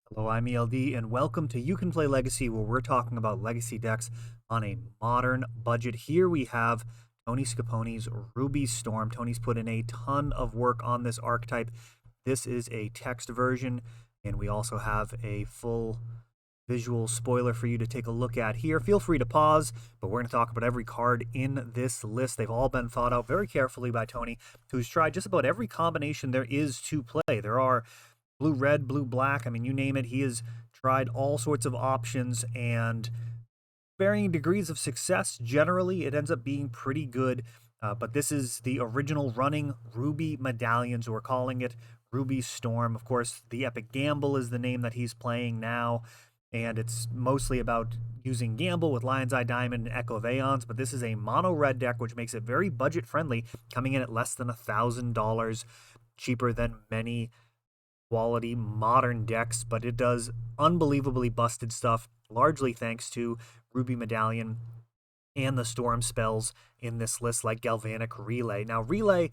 Hello, I'm ELD, and welcome to You Can Play Legacy, where we're talking about Legacy decks on a modern budget. Here we have Tonyscapone's Ruby Storm. Tony's put in a ton of work on this archetype. This is a text version, and we also have a full visual spoiler for you to take a look at here. Feel free to pause, but we're going to talk about every card in this list. They've all been thought out very carefully by Tony, who's tried just about every combination there is to play. There are blue red, blue black. I mean, you name it. He has tried all sorts of options and varying degrees of success. Generally, it ends up being pretty good. But this is the original running Ruby Medallion, so we're calling it Ruby Storm. Of course, the Epic Gamble is the name that he's playing now, and it's mostly about using Gamble with Lion's Eye Diamond and Echo of Aeons, but this is a mono red deck, which makes it very budget friendly, coming in at less than $1,000, cheaper than many quality modern decks, but it does unbelievably busted stuff, largely thanks to Ruby Medallion and the storm spells in this list, like Galvanic Relay. Now, Relay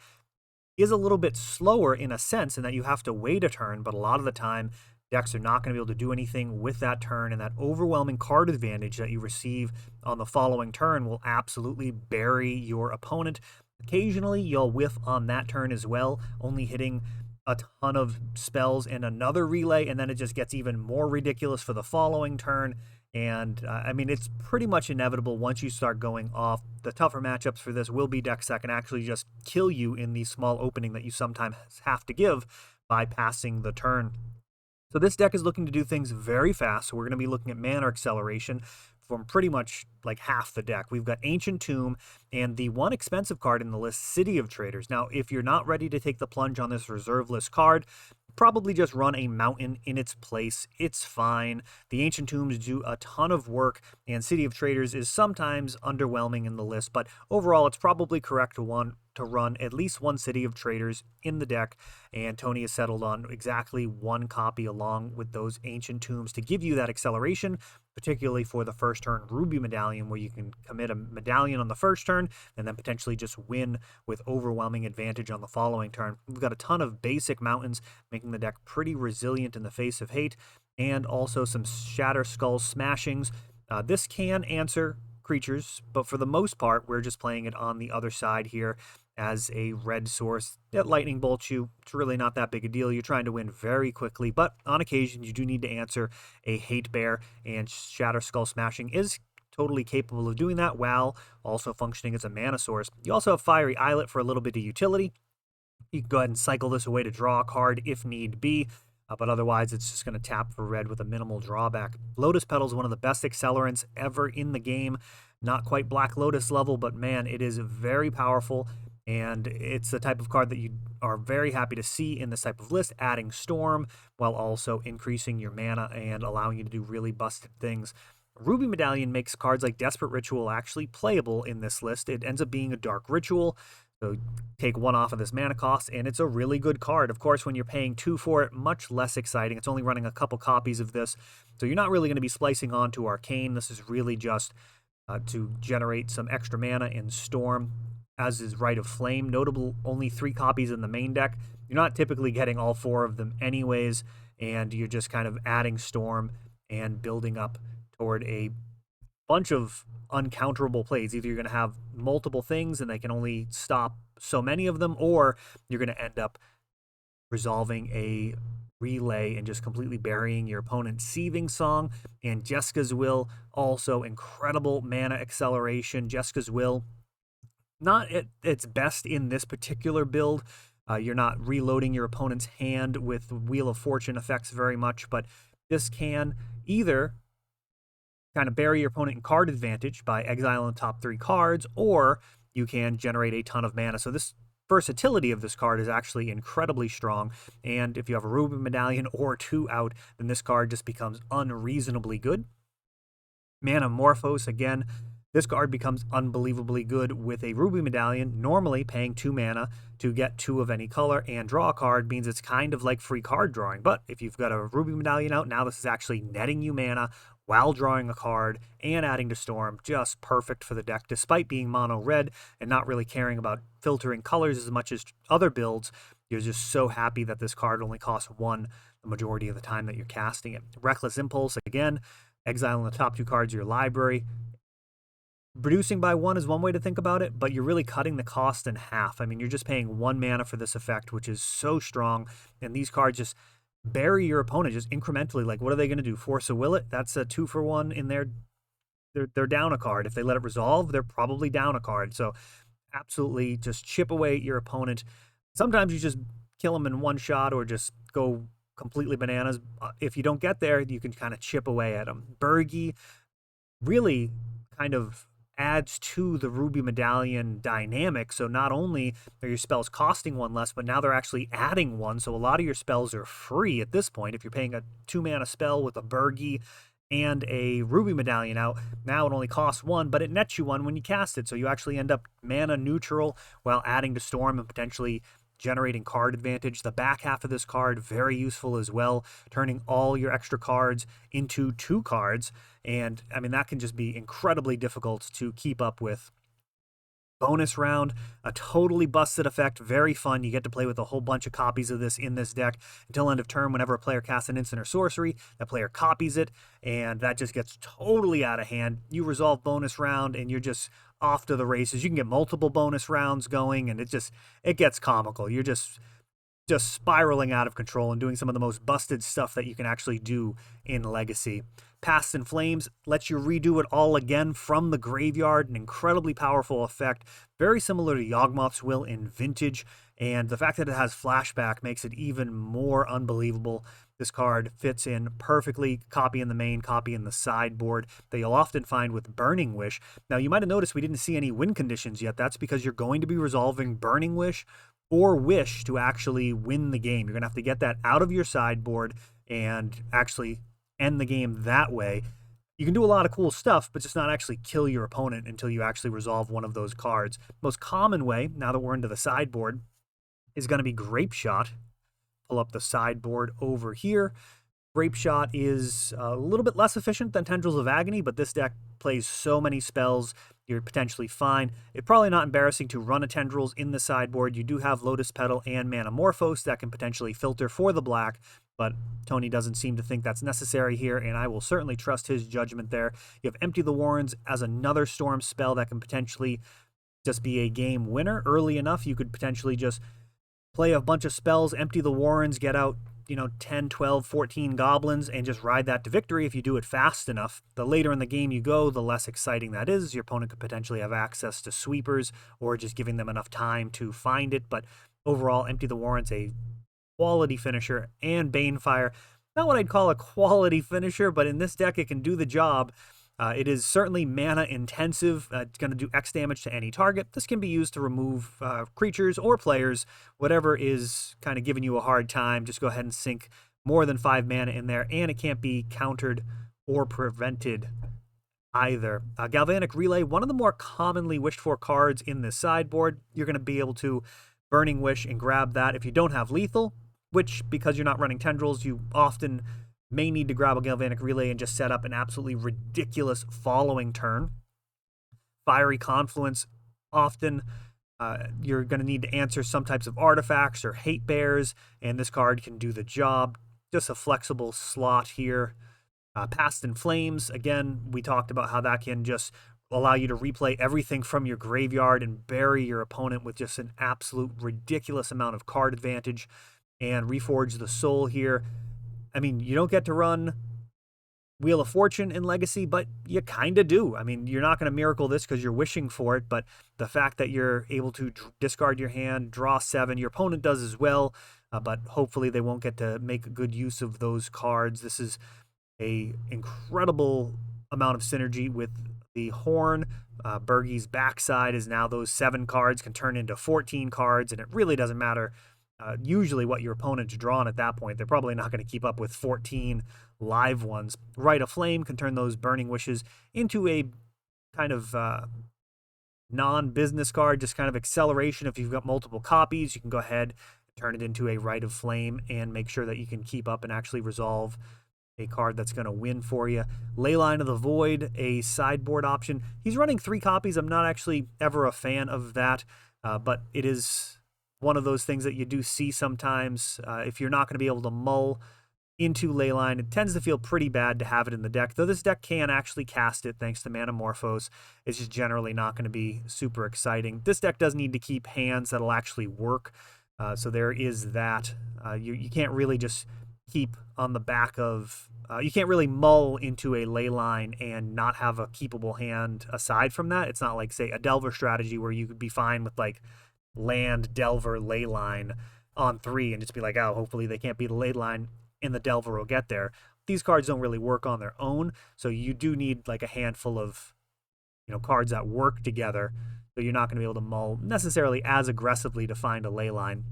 is a little bit slower in a sense in that you have to wait a turn, but a lot of the time decks are not going to be able to do anything with that turn, and that overwhelming card advantage that you receive on the following turn will absolutely bury your opponent. Occasionally, you'll whiff on that turn as well, only hitting a ton of spells in another relay, and then it just gets even more ridiculous for the following turn. And I mean, it's pretty much inevitable once you start going off. The tougher matchups for this will be decks that can actually just kill you in the small opening that you sometimes have to give by passing the turn. So this deck is looking to do things very fast. So we're going to be looking at mana acceleration from pretty much like half the deck. We've got Ancient Tomb and the one expensive card in the list, City of Traitors. Now, if you're not ready to take the plunge on this reserve list card, probably just run a mountain in its place. It's fine. The Ancient Tombs do a ton of work, and City of Traitors is sometimes underwhelming in the list, but overall it's probably correct to run at least one City of Traitors in the deck, and Tony has settled on exactly one copy along with those Ancient Tombs to give you that acceleration, particularly for the first turn Ruby Medallion, where you can commit a medallion on the first turn and then potentially just win with overwhelming advantage on the following turn. We've got a ton of basic mountains, making the deck pretty resilient in the face of hate, and also some Shatterskull Smashings. This can answer creatures, but for the most part, we're just playing it on the other side here as a red source. That lightning bolts you. It's really not that big a deal. You're trying to win very quickly, but on occasion, you do need to answer a hate bear, and Shatterskull Smashing is totally capable of doing that while also functioning as a mana source. You also have Fiery Islet for a little bit of utility. You can go ahead and cycle this away to draw a card if need be, but otherwise it's just going to tap for red with a minimal drawback. Lotus Petal is one of the best accelerants ever in the game. Not quite Black Lotus level, but man, it is very powerful, and it's the type of card that you are very happy to see in this type of list, adding Storm while also increasing your mana and allowing you to do really busted things. Ruby Medallion makes cards like Desperate Ritual actually playable in this list. It ends up being a dark ritual, so take one off of this mana cost, and it's a really good card. Of course, when you're paying 2 for it, much less exciting. It's only running a couple copies of this, so you're not really going to be splicing onto Arcane. This is really just to generate some extra mana in Storm, as is Rite of Flame. Notable, only 3 copies in the main deck. You're not typically getting all 4 of them anyways, and you're just kind of adding Storm and building up toward a bunch of uncounterable plays. Either you're going to have multiple things and they can only stop so many of them, or you're going to end up resolving a relay and just completely burying your opponent's Seething Song. And Jeska's Will, also incredible mana acceleration. Jeska's Will, not at its best in this particular build. You're not reloading your opponent's hand with Wheel of Fortune effects very much, but this can either kind of bury your opponent in card advantage by exiling the top 3 cards, or you can generate a ton of mana. So this versatility of this card is actually incredibly strong, and if you have a Ruby Medallion or 2 out, then this card just becomes unreasonably good. Manamorphose, again, this card becomes unbelievably good with a Ruby Medallion. Normally, paying 2 mana to get 2 of any color and draw a card means it's kind of like free card drawing. But if you've got a Ruby Medallion out, now this is actually netting you mana while drawing a card and adding to Storm. Just perfect for the deck, despite being mono red and not really caring about filtering colors as much as other builds. You're just so happy that this card only costs 1 the majority of the time that you're casting it. Reckless Impulse, again, exiling the top 2 cards of your library. Reducing by 1 is one way to think about it, but you're really cutting the cost in half. I mean, you're just paying 1 mana for this effect, which is so strong, and these cards just bury your opponent just incrementally. Like, what are they going to do? Force a Will It? That's a 2-for-1 in there. They're down a card. If they let it resolve, they're probably down a card. So absolutely just chip away at your opponent. Sometimes you just kill them in one shot or just go completely bananas. If you don't get there, you can kind of chip away at them. Birgi really kind of adds to the Ruby Medallion dynamic. So not only are your spells costing 1 less, but now they're actually adding 1. So a lot of your spells are free at this point. If you're paying a 2-mana spell with a Birgi and a Ruby Medallion out, now it only costs 1, but it nets you 1 when you cast it. So you actually end up mana neutral while adding to Storm and potentially generating card advantage. The back half of this card, very useful as well, turning all your extra cards into 2 cards. And I mean, that can just be incredibly difficult to keep up with. Bonus round, a totally busted effect, very fun. You get to play with a whole bunch of copies of this in this deck until end of turn. Whenever a player casts an instant or sorcery, that player copies it, and that just gets totally out of hand. You resolve bonus round, and you're just off to the races. You can get multiple bonus rounds going, and it gets comical. You're just spiraling out of control and doing some of the most busted stuff that you can actually do in Legacy. Past in Flames lets you redo it all again from the graveyard, an incredibly powerful effect, very similar to Yawgmoth's Will in Vintage, and the fact that it has flashback makes it even more unbelievable. This card fits in perfectly, copy in the main, copy in the sideboard, that you'll often find with Burning Wish. Now, you might have noticed we didn't see any win conditions yet. That's because you're going to be resolving Burning Wish or Wish to actually win the game. You're going to have to get that out of your sideboard and actually end the game that way. You can do a lot of cool stuff, but just not actually kill your opponent until you actually resolve one of those cards. Most common way, now that we're into the sideboard, is going to be Grapeshot. Pull up the sideboard over here. Grapeshot is a little bit less efficient than Tendrils of Agony, but this deck plays so many spells, you're potentially fine. It's probably not embarrassing to run a Tendrils in the sideboard. You do have Lotus Petal and Manamorphose that can potentially filter for the black, but Tony doesn't seem to think that's necessary here, and I will certainly trust his judgment there. You have Empty the Warrens as another Storm spell that can potentially just be a game winner. Early enough, you could potentially just play a bunch of spells, empty the Warrens, get out 10, 12, 14 goblins, and just ride that to victory if you do it fast enough. The later in the game you go, the less exciting that is. Your opponent could potentially have access to sweepers or just giving them enough time to find it. But overall, Empty the Warrens, a quality finisher, and Banefire, not what I'd call a quality finisher, but in this deck it can do the job. It is certainly mana intensive. It's going to do X damage to any target. This can be used to remove creatures or players, whatever is kind of giving you a hard time. Just go ahead and sink more than 5 mana in there, and it can't be countered or prevented either. Galvanic Relay, one of the more commonly wished for cards in this sideboard. You're going to be able to Burning Wish and grab that if you don't have lethal, which, because you're not running Tendrils, you often may need to grab a Galvanic Relay and just set up an absolutely ridiculous following turn. Fiery Confluence, often you're going to need to answer some types of artifacts or hate bears, and this card can do the job. Just a flexible slot here. Past in Flames, again, we talked about how that can just allow you to replay everything from your graveyard and bury your opponent with just an absolute ridiculous amount of card advantage. And Reforge the Soul here. I mean, you don't get to run Wheel of Fortune in Legacy, but you kind of do. I mean, you're not going to miracle this because you're wishing for it, but the fact that you're able to discard your hand, draw 7, your opponent does as well, but hopefully they won't get to make good use of those cards. This is a incredible amount of synergy with the Horn. Birgi's backside is now those 7 cards can turn into 14 cards, and it really doesn't matter usually what your opponent's drawn at that point. They're probably not going to keep up with 14 live ones. Rite of Flame can turn those Burning Wishes into a kind of non-business card, just kind of acceleration. If you've got multiple copies, you can go ahead and turn it into a Rite of Flame and make sure that you can keep up and actually resolve a card that's going to win for you. Leyline of the Void, a sideboard option. He's running 3 copies. I'm not actually ever a fan of that, but it is one of those things that you do see sometimes. If you're not going to be able to mull into Leyline. It tends to feel pretty bad to have it in the deck, though this deck can actually cast it thanks to Manamorphose. It's just generally not going to be super exciting. This deck does need to keep hands that'll actually work, so there is that. You can't really just keep on the back of... you can't really mull into a Leyline and not have a keepable hand aside from that. It's not like, say, a Delver strategy where you could be fine with, like, land, Delver, Leyline on 3 and just be like, oh, hopefully they can't beat a Leyline and the Delver will get there. These cards don't really work on their own, so you do need, like, a handful of, cards that work together, so you're not going to be able to mull necessarily as aggressively to find a Leyline.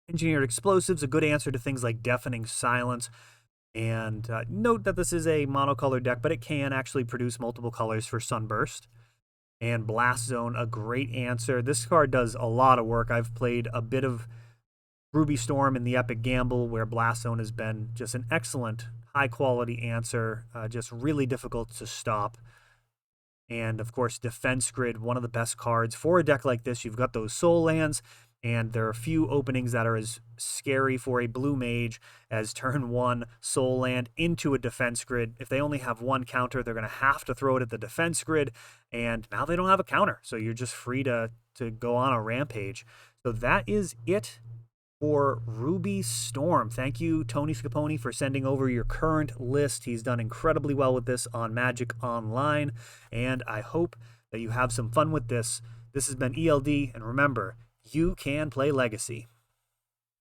Engineered Explosives, a good answer to things like Deafening Silence. And note that this is a monocolor deck, but it can actually produce multiple colors for Sunburst. And Blast Zone, a great answer. This card does a lot of work. I've played a bit of Ruby Storm in the Epic Gamble, where Blast Zone has been just an excellent, high-quality answer, just really difficult to stop. And, of course, Defense Grid, one of the best cards for a deck like this. You've got those Soul Lands, and there are a few openings that are as scary for a blue mage as turn 1 Soul Land into a Defense Grid. If they only have one counter, they're going to have to throw it at the Defense Grid, and now they don't have a counter, so you're just free to go on a rampage. So that is it for Ruby Storm. Thank you, Tonyscapone, for sending over your current list. He's done incredibly well with this on Magic Online, and I hope that you have some fun with this. This has been ELD, and remember, you can play Legacy.